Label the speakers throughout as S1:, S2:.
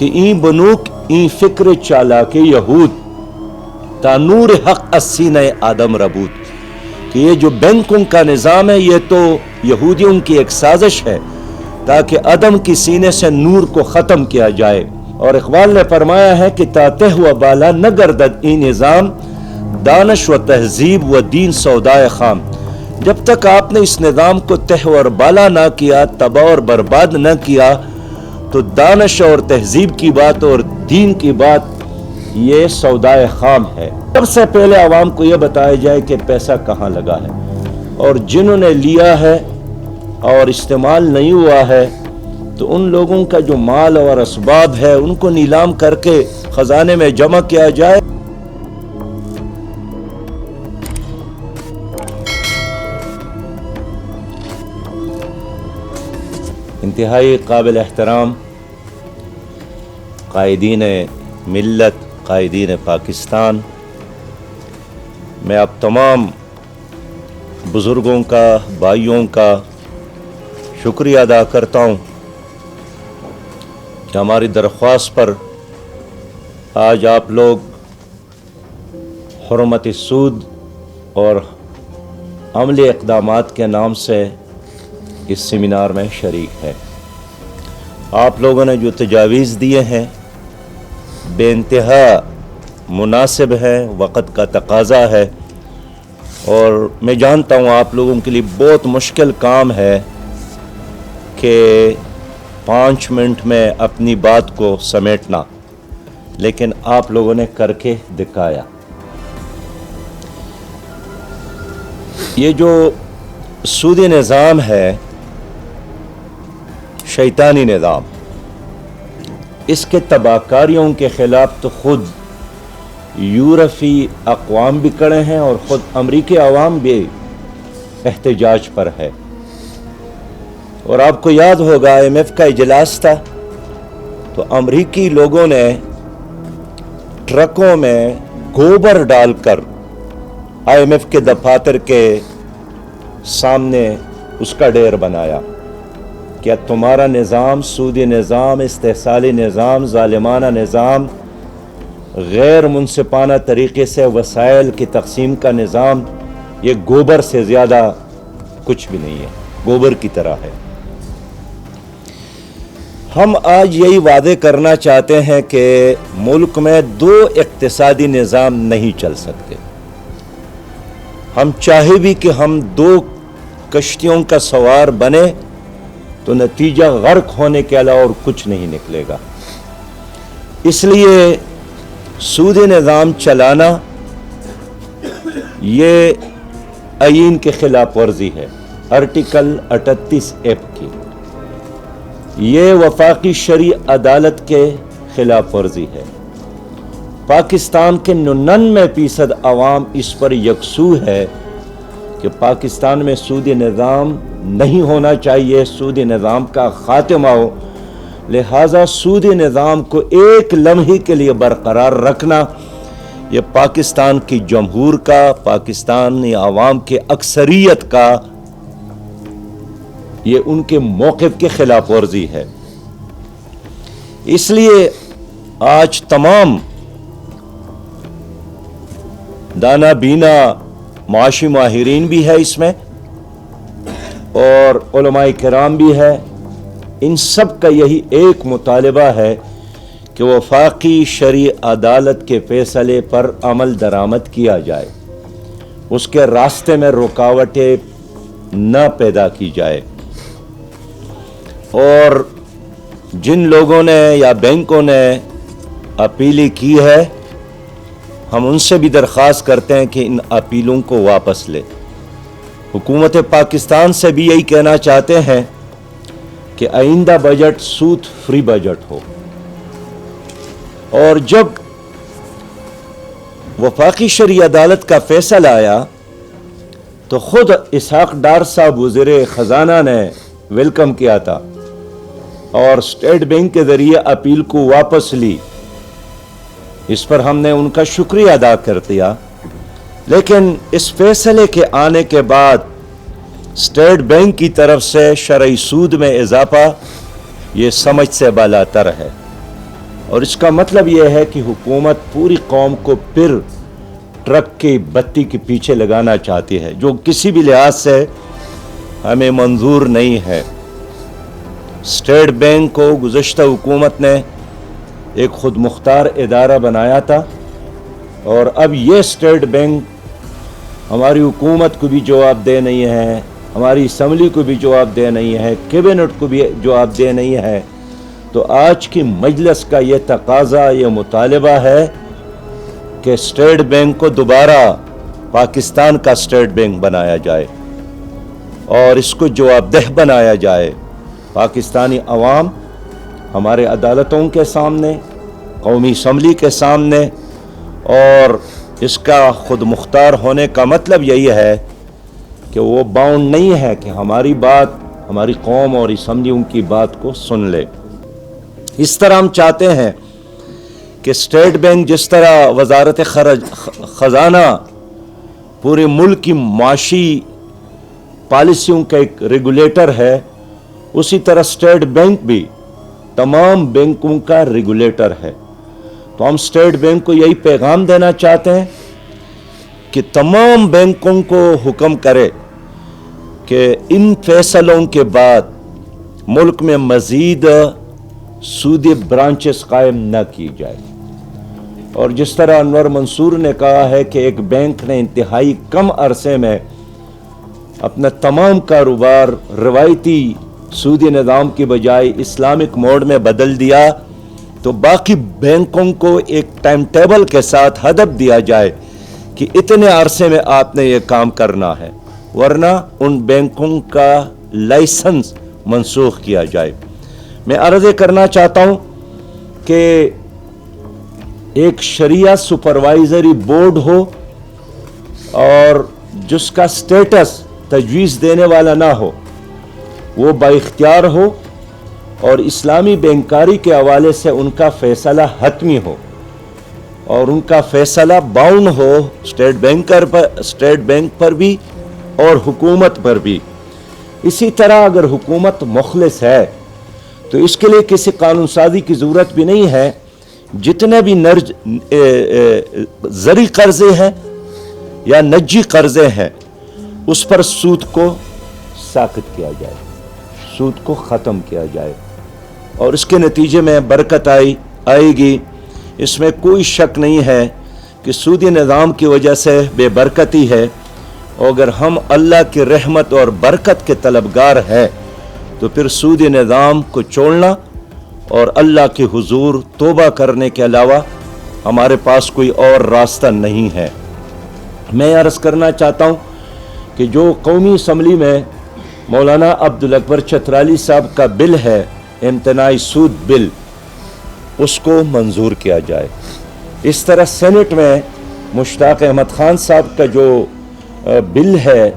S1: کہ N بنوک N فکر چالاک یہود تا نور حق السینہ آدم ربود، کہ یہ جو بینکوں کا نظام ہے یہ تو یہودیوں کی ایک سازش ہے تاکہ آدم کی سینے سے نور کو ختم کیا جائے۔ اور اقبال نے فرمایا ہے کہ تاتہ و بالا نہ گردد این نظام، دانش و تہذیب و دین سودائے خام۔ جب تک آپ نے اس نظام کو تہ اور بالا نہ کیا، تباہ اور برباد نہ کیا، تو دانش اور تہذیب کی بات اور دین کی بات یہ سودائے خام ہے۔ سب سے پہلے عوام کو یہ بتایا جائے کہ پیسہ کہاں لگا ہے، اور جنہوں نے لیا ہے اور استعمال نہیں ہوا ہے تو ان لوگوں کا جو مال اور اسباب ہے ان کو نیلام کر کے خزانے میں جمع کیا جائے۔ انتہائی قابل احترام قائدین ملت، قائدین پاکستان، میں اب تمام بزرگوں کا، بھائیوں کا شکریہ ادا کرتا ہوں کہ ہماری درخواست پر آج آپ لوگ حرمت سود اور عملی اقدامات کے نام سے اس سیمینار میں شریک ہے۔ آپ لوگوں نے جو تجاویز دیے ہیں بے انتہا مناسب ہے، وقت کا تقاضا ہے، اور میں جانتا ہوں آپ لوگوں کے لیے بہت مشکل کام ہے کہ 5 منٹ میں اپنی بات کو سمیٹنا، لیکن آپ لوگوں نے کر کے دکھایا۔ یہ جو سودی نظام ہے، شیطانی نظام، اس کے تباہ کاریوں کے خلاف تو خود یورپی اقوام بھی کڑے ہیں اور خود امریکی عوام بھی احتجاج پر ہے۔ اور آپ کو یاد ہوگا IMF کا اجلاس تھا تو امریکی لوگوں نے ٹرکوں میں گوبر ڈال کر IMF کے دفاتر کے سامنے اس کا ڈیر بنایا۔ کیا تمہارا نظام، سودی نظام، استحصالی نظام، ظالمانہ نظام، غیر منصفانہ طریقے سے وسائل کی تقسیم کا نظام، یہ گوبر سے زیادہ کچھ بھی نہیں ہے، گوبر کی طرح ہے۔ ہم آج یہی وعدے کرنا چاہتے ہیں کہ ملک میں 2 اقتصادی نظام نہیں چل سکتے۔ ہم چاہے بھی کہ ہم 2 کشتیوں کا سوار بنے تو نتیجہ غرق ہونے کے علاوہ اور کچھ نہیں نکلے گا۔ اس لیے سودی نظام چلانا یہ آئین کے خلاف ورزی ہے، آرٹیکل 38 ایکٹ کی، یہ وفاقی شرعی عدالت کے خلاف ورزی ہے۔ پاکستان کے 99% عوام اس پر یکسو ہے کہ پاکستان میں سودی نظام نہیں ہونا چاہیے، سودی نظام کا خاتمہ ہو، لہٰذا سودی نظام کو ایک لمحے کے لیے برقرار رکھنا یہ پاکستان کی جمہور کا، پاکستانی عوام کے اکثریت کا، یہ ان کے موقف کے خلاف ورزی ہے۔ اس لیے آج تمام دانا بینا معاشی ماہرین بھی ہے اس میں، اور علماء کرام بھی ہے، ان سب کا یہی ایک مطالبہ ہے کہ وفاقی شرعی عدالت کے فیصلے پر عمل درآمد کیا جائے، اس کے راستے میں رکاوٹیں نہ پیدا کی جائے۔ اور جن لوگوں نے یا بینکوں نے اپیل کی ہے، ہم ان سے بھی درخواست کرتے ہیں کہ ان اپیلوں کو واپس لے۔ حکومت پاکستان سے بھی یہی کہنا چاہتے ہیں کہ آئندہ بجٹ سود فری بجٹ ہو۔ اور جب وفاقی شرعی عدالت کا فیصلہ آیا تو خود اسحاق ڈار صاحب وزیر خزانہ نے ویلکم کیا تھا اور اسٹیٹ بینک کے ذریعے اپیل کو واپس لی، اس پر ہم نے ان کا شکریہ ادا کر دیا۔ لیکن اس فیصلے کے آنے کے بعد اسٹیٹ بینک کی طرف سے شرعی سود میں اضافہ یہ سمجھ سے بالاتر ہے۔ اور اس کا مطلب یہ ہے کہ حکومت پوری قوم کو پھر ٹرک کی بتی کے پیچھے لگانا چاہتی ہے، جو کسی بھی لحاظ سے ہمیں منظور نہیں ہے۔ اسٹیٹ بینک کو گزشتہ حکومت نے ایک خود مختار ادارہ بنایا تھا، اور اب یہ اسٹیٹ بینک ہماری حکومت کو بھی جواب دہ نہیں ہے، ہماری اسمبلی کو بھی جواب دہ نہیں ہے، کیبنٹ کو بھی جواب دہ نہیں ہے۔ تو آج کی مجلس کا یہ تقاضا، یہ مطالبہ ہے کہ اسٹیٹ بینک کو دوبارہ پاکستان کا اسٹیٹ بینک بنایا جائے اور اس کو جواب دہ بنایا جائے۔ پاکستانی عوام ہمارے عدالتوں کے سامنے، قومی اسمبلی کے سامنے، اور اس کا خود مختار ہونے کا مطلب یہی ہے کہ وہ باؤنڈ نہیں ہے کہ ہماری بات، ہماری قوم اور اسمبلی ان کی بات کو سن لے۔ اس طرح ہم چاہتے ہیں کہ اسٹیٹ بینک جس طرح وزارت خزانہ پورے ملک کی معاشی پالیسیوں کا ایک ریگولیٹر ہے، اسی طرح اسٹیٹ بینک بھی تمام بینکوں کا ریگولیٹر ہے۔ تو ہم اسٹیٹ بینک کو یہی پیغام دینا چاہتے ہیں کہ تمام بینکوں کو حکم کرے کہ ان فیصلوں کے بعد ملک میں مزید سودی برانچز قائم نہ کی جائے۔ اور جس طرح انور منصور نے کہا ہے کہ ایک بینک نے انتہائی کم عرصے میں اپنا تمام کاروبار روایتی سودی نظام کی بجائے اسلامک موڈ میں بدل دیا، تو باقی بینکوں کو ایک ٹائم ٹیبل کے ساتھ ہدف دیا جائے کہ اتنے عرصے میں آپ نے یہ کام کرنا ہے، ورنہ ان بینکوں کا لائسنس منسوخ کیا جائے۔ میں عرض کرنا چاہتا ہوں کہ ایک شریعہ سپروائزری بورڈ ہو اور جس کا سٹیٹس تجویز دینے والا نہ ہو، وہ با اختیار ہو اور اسلامی بینکاری کے حوالے سے ان کا فیصلہ حتمی ہو اور ان کا فیصلہ باؤنڈ ہو اسٹیٹ بینک پر بھی اور حکومت پر بھی۔ اسی طرح اگر حکومت مخلص ہے تو اس کے لیے کسی قانون سازی کی ضرورت بھی نہیں ہے، جتنے بھی زرعی قرضے ہیں یا نجی قرضے ہیں اس پر سود کو ساقط کیا جائے، سود کو ختم کیا جائے، اور اس کے نتیجے میں برکت آئے گی۔ اس میں کوئی شک نہیں ہے کہ سودی نظام کی وجہ سے بے برکتی ہے، اور اگر ہم اللہ کی رحمت اور برکت کے طلبگار ہیں تو پھر سودی نظام کو چھوڑنا اور اللہ کے حضور توبہ کرنے کے علاوہ ہمارے پاس کوئی اور راستہ نہیں ہے۔ میں عرض کرنا چاہتا ہوں کہ جو قومی اسمبلی میں مولانا عبدالاکبر چترالی صاحب کا بل ہے، امتناعی سود بل، اس کو منظور کیا جائے۔ اس طرح سینٹ میں مشتاق احمد خان صاحب کا جو بل ہے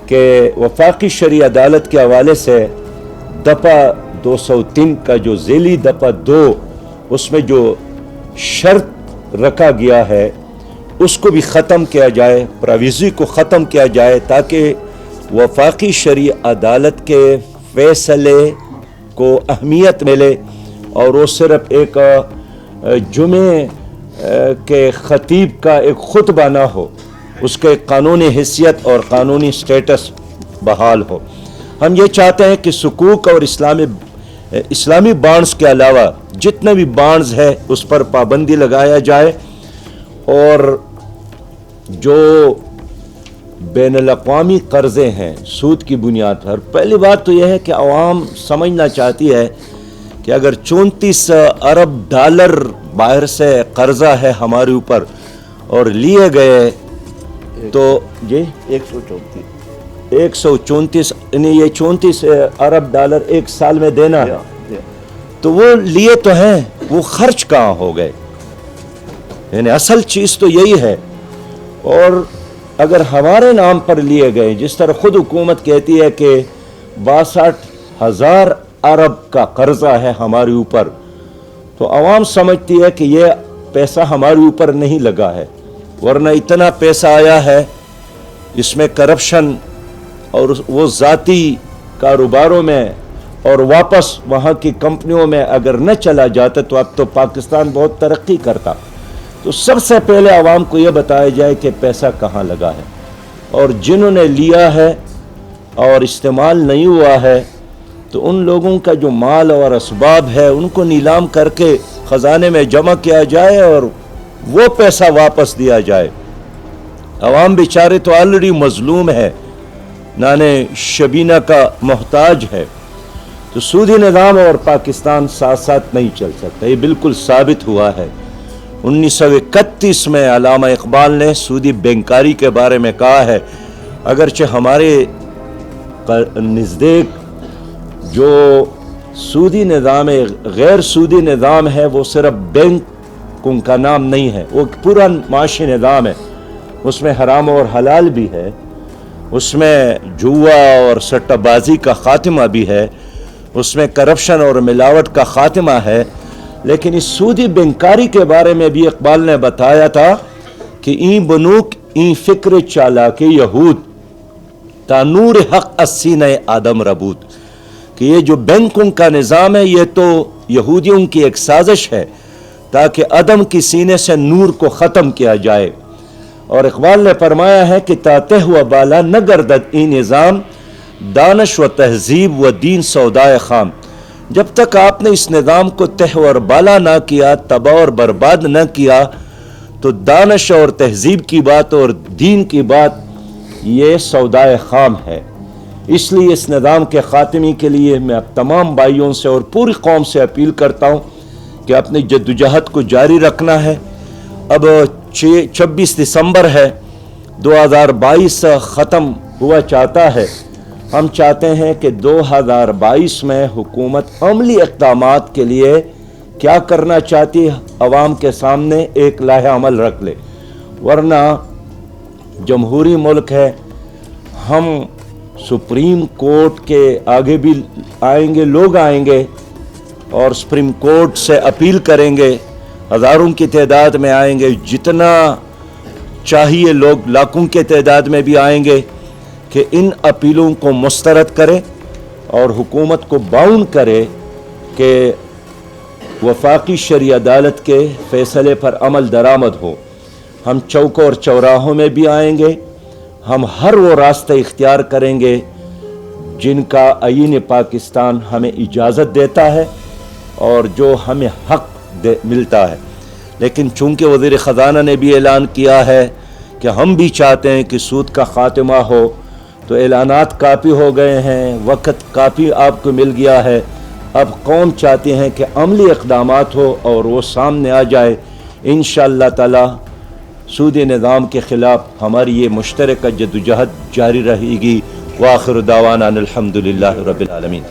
S1: کہ وفاقی شرعی عدالت کے حوالے سے دفعہ 203 کا جو ذیلی دفعہ 2 اس میں جو شرط رکھا گیا ہے اس کو بھی ختم کیا جائے، پراویزی کو ختم کیا جائے، تاکہ وفاقی شرعی عدالت کے فیصلے کو اہمیت ملے اور وہ صرف ایک جمعے کے خطیب کا ایک خطبہ نہ ہو، اس کے قانونی حیثیت اور قانونی سٹیٹس بحال ہو۔ ہم یہ چاہتے ہیں کہ سکوک اور اسلامی بانڈز کے علاوہ جتنے بھی بانڈز ہے اس پر پابندی لگایا جائے، اور جو بین الاقوامی قرضے ہیں سود کی بنیاد پر، پہلی بات تو یہ ہے کہ عوام سمجھنا چاہتی ہے کہ اگر 34 ارب ڈالر باہر سے قرضہ ہے ہمارے اوپر اور لیے گئے تو یہ 134 یعنی یہ 34 ارب ڈالر ایک سال میں دینا ہے، تو وہ لیے تو ہیں، وہ خرچ کہاں ہو گئے؟ یعنی اصل چیز تو یہی ہے۔ اور اگر ہمارے نام پر لیے گئے، جس طرح خود حکومت کہتی ہے کہ 62,000 ارب کا قرضہ ہے ہمارے اوپر، تو عوام سمجھتی ہے کہ یہ پیسہ ہمارے اوپر نہیں لگا ہے، ورنہ اتنا پیسہ آیا ہے، اس میں کرپشن اور وہ ذاتی کاروباروں میں اور واپس وہاں کی کمپنیوں میں اگر نہ چلا جاتا تو اب تو پاکستان بہت ترقی کرتا۔ تو سب سے پہلے عوام کو یہ بتایا جائے کہ پیسہ کہاں لگا ہے، اور جنہوں نے لیا ہے اور استعمال نہیں ہوا ہے تو ان لوگوں کا جو مال اور اسباب ہے ان کو نیلام کر کے خزانے میں جمع کیا جائے اور وہ پیسہ واپس دیا جائے۔ عوام بیچارے تو آلریڈی مظلوم ہے، نانے شبینہ کا محتاج ہے۔ تو سودی نظام اور پاکستان ساتھ ساتھ نہیں چل سکتا، یہ بالکل ثابت ہوا ہے۔ 1931 میں علامہ اقبال نے سودی بینکاری کے بارے میں کہا ہے، اگرچہ ہمارے نزدیک جو سودی نظام غیر سودی نظام ہے وہ صرف بینک کا نام نہیں ہے، وہ پورا معاشی نظام ہے، اس میں حرام اور حلال بھی ہے، اس میں جوا اور سٹہ بازی کا خاتمہ بھی ہے، اس میں کرپشن اور ملاوٹ کا خاتمہ ہے۔ لیکن اس سودی بینکاری کے بارے میں بھی اقبال نے بتایا تھا کہ این بنوک این فکر چالاک یہود تا نور حق السینہ آدم ربود، کہ یہ جو بینکوں کا نظام ہے یہ تو یہودیوں کی ایک سازش ہے تاکہ آدم کی سینے سے نور کو ختم کیا جائے۔ اور اقبال نے فرمایا ہے کہ تا تہ و بالا نہ گردد این نظام دانش و تہذیب و دین سودائے خام، جب تک آپ نے اس نظام کو تہ اور بالا نہ کیا، تباہ اور برباد نہ کیا، تو دانش اور تہذیب کی بات اور دین کی بات یہ سودائے خام ہے۔ اس لیے اس نظام کے خاتمے کے لیے میں اب تمام بھائیوں سے اور پوری قوم سے اپیل کرتا ہوں کہ اپنی جدوجہد کو جاری رکھنا ہے۔ اب 26 دسمبر ہے، 2022 ختم ہوا چاہتا ہے۔ ہم چاہتے ہیں کہ 2022 میں حکومت عملی اقدامات کے لیے کیا کرنا چاہتی ہے، عوام کے سامنے ایک لائحہ عمل رکھ لے، ورنہ جمہوری ملک ہے، ہم سپریم کورٹ کے آگے بھی آئیں گے، لوگ آئیں گے اور سپریم کورٹ سے اپیل کریں گے، ہزاروں کی تعداد میں آئیں گے، جتنا چاہیے لوگ لاکھوں کے تعداد میں بھی آئیں گے کہ ان اپیلوں کو مسترد کرے اور حکومت کو باؤنڈ کرے کہ وفاقی شرعی عدالت کے فیصلے پر عمل درآمد ہو۔ ہم چوکوں اور چوراہوں میں بھی آئیں گے، ہم ہر وہ راستہ اختیار کریں گے جن کا آئین پاکستان ہمیں اجازت دیتا ہے اور جو ہمیں حق ملتا ہے۔ لیکن چونکہ وزیر خزانہ نے بھی اعلان کیا ہے کہ ہم بھی چاہتے ہیں کہ سود کا خاتمہ ہو، تو اعلانات کافی ہو گئے ہیں، وقت کافی آپ کو مل گیا ہے۔ اب قوم چاہتی ہیں کہ عملی اقدامات ہو اور وہ سامنے آ جائے۔ انشاءاللہ تعالی سودی نظام کے خلاف ہماری یہ مشترکہ جدوجہد جاری رہے گی۔ وآخر دعوانا الحمدللہ رب العالمین۔